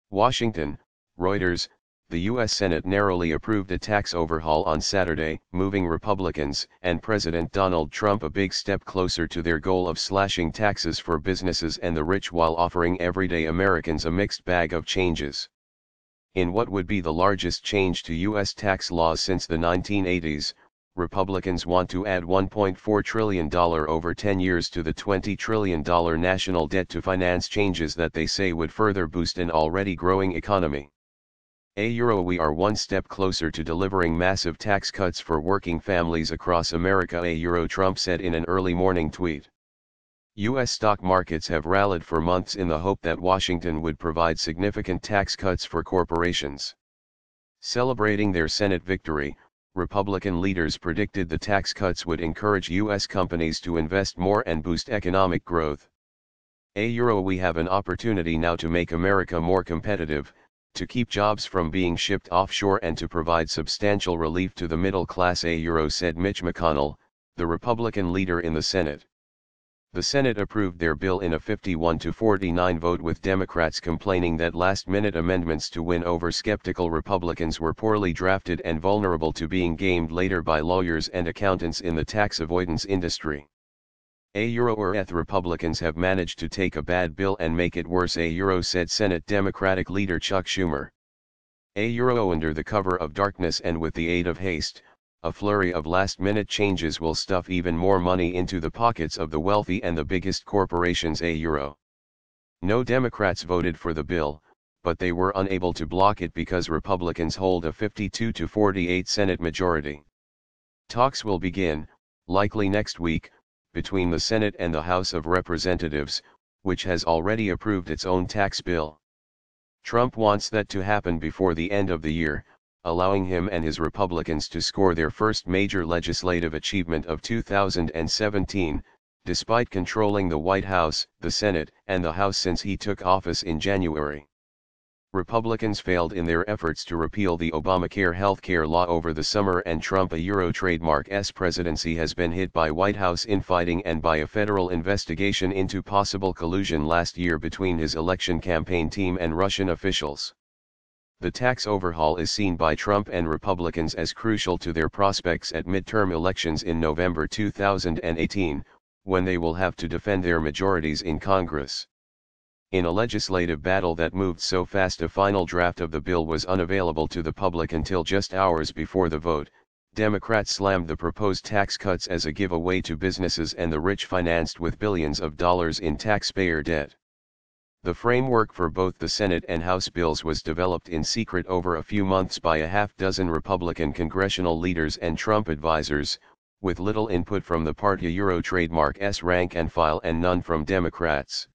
Washington, Reuters, the U.S. Senate narrowly approved a tax overhaul on Saturday, moving Republicans and President Donald Trump a big step closer to their goal of slashing taxes for businesses and the rich while offering everyday Americans a mixed bag of changes. In what would be the largest change to U.S. tax laws since the 1980s, Republicans want to add $1.4 trillion over 10 years to the $20 trillion national debt to finance changes that they say would further boost an already growing economy. We are one step closer to delivering massive tax cuts for working families across America, Trump said in an early morning tweet. U.S. stock markets have rallied for months in the hope that Washington would provide significant tax cuts for corporations. Celebrating their Senate victory, Republican leaders predicted the tax cuts would encourage U.S. companies to invest more and boost economic growth. We have an opportunity now to make America more competitive, to keep jobs from being shipped offshore and to provide substantial relief to the middle class, said Mitch McConnell, the Republican leader in the Senate. The Senate approved their bill in a 51-49 vote, with Democrats complaining that last-minute amendments to win over skeptical Republicans were poorly drafted and vulnerable to being gamed later by lawyers and accountants in the tax avoidance industry. Republicans have managed to take a bad bill and make it worse, said Senate Democratic leader Chuck Schumer. Under the cover of darkness and with the aid of haste, a flurry of last-minute changes will stuff even more money into the pockets of the wealthy and the biggest corporations. No Democrats voted for the bill, but they were unable to block it because Republicans hold a 52-48 Senate majority. Talks will begin, likely next week, between the Senate and the House of Representatives, which has already approved its own tax bill. Trump wants that to happen before the end of the year, allowing him and his Republicans to score their first major legislative achievement of 2017, despite controlling the White House, the Senate, and the House since he took office in January. Republicans failed in their efforts to repeal the Obamacare healthcare law over the summer, and Trump trademark's presidency has been hit by White House infighting and by a federal investigation into possible collusion last year between his election campaign team and Russian officials. The tax overhaul is seen by Trump and Republicans as crucial to their prospects at midterm elections in November 2018, when they will have to defend their majorities in Congress. In a legislative battle that moved so fast, a final draft of the bill was unavailable to the public until just hours before the vote. Democrats slammed the proposed tax cuts as a giveaway to businesses and the rich financed with billions of dollars in taxpayer debt. The framework for both the Senate and House bills was developed in secret over a few months by a half-dozen Republican congressional leaders and Trump advisors, with little input from the party trademark's rank and file and none from Democrats.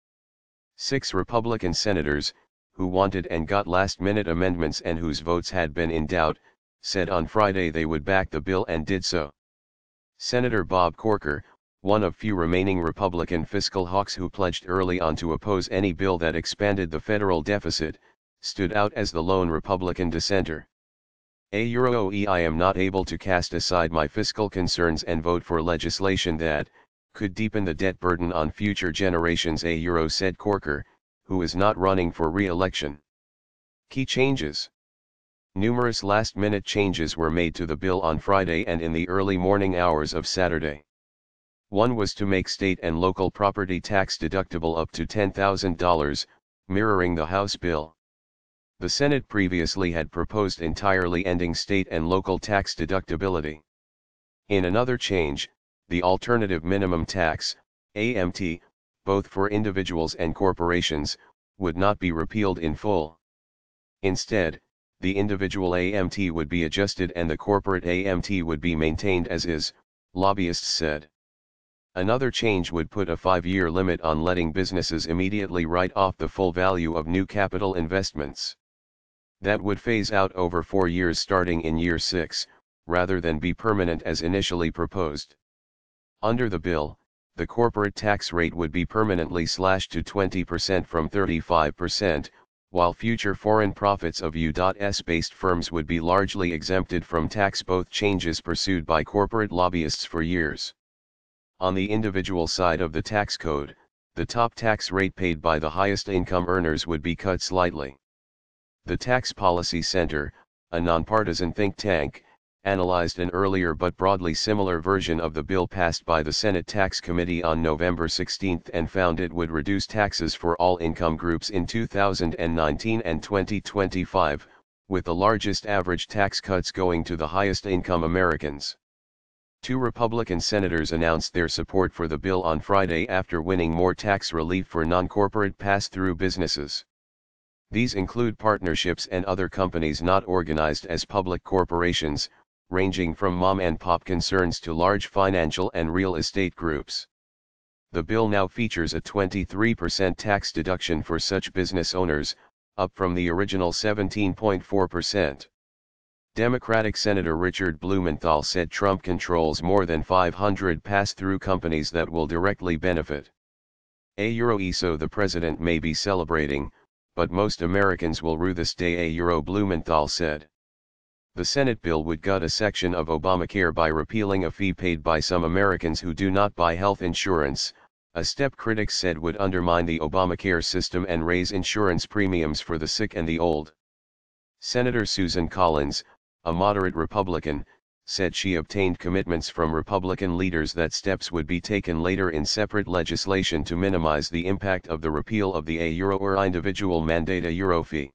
6 Republican senators, who wanted and got last-minute amendments and whose votes had been in doubt, said on Friday they would back the bill and did so. Senator Bob Corker, one of few remaining Republican fiscal hawks who pledged early on to oppose any bill that expanded the federal deficit, stood out as the lone Republican dissenter. I am not able to cast aside my fiscal concerns and vote for legislation that could deepen the debt burden on future generations, said Corker, who is not running for re-election. Key changes. Numerous last-minute changes were made to the bill on Friday and in the early morning hours of Saturday. One was to make state and local property tax deductible up to $10,000, mirroring the House bill. The Senate previously had proposed entirely ending state and local tax deductibility. In another change, the alternative minimum tax, AMT, both for individuals and corporations, would not be repealed in full. Instead, the individual AMT would be adjusted and the corporate AMT would be maintained as is, lobbyists said. Another change would put a 5-year limit on letting businesses immediately write off the full value of new capital investments. That would phase out over 4 years starting in year 6, rather than be permanent as initially proposed. Under the bill, the corporate tax rate would be permanently slashed to 20% from 35%, while future foreign profits of U.S.-based firms would be largely exempted from tax, both changes pursued by corporate lobbyists for years. On the individual side of the tax code, the top tax rate paid by the highest income earners would be cut slightly. The Tax Policy Center, a nonpartisan think tank, analyzed an earlier but broadly similar version of the bill passed by the Senate Tax Committee on November 16 and found it would reduce taxes for all income groups in 2019 and 2025, with the largest average tax cuts going to the highest income Americans. Two Republican senators announced their support for the bill on Friday after winning more tax relief for non-corporate pass-through businesses. These include partnerships and other companies not organized as public corporations, ranging from mom-and-pop concerns to large financial and real estate groups. The bill now features a 23% tax deduction for such business owners, up from the original 17.4%. Democratic Senator Richard Blumenthal said Trump controls more than 500 pass-through companies that will directly benefit. So the president may be celebrating, but most Americans will rue this day, Blumenthal said. The Senate bill would gut a section of Obamacare by repealing a fee paid by some Americans who do not buy health insurance, a step critics said would undermine the Obamacare system and raise insurance premiums for the sick and the old. Senator Susan Collins, a moderate Republican, said she obtained commitments from Republican leaders that steps would be taken later in separate legislation to minimize the impact of the repeal of the individual mandate fee.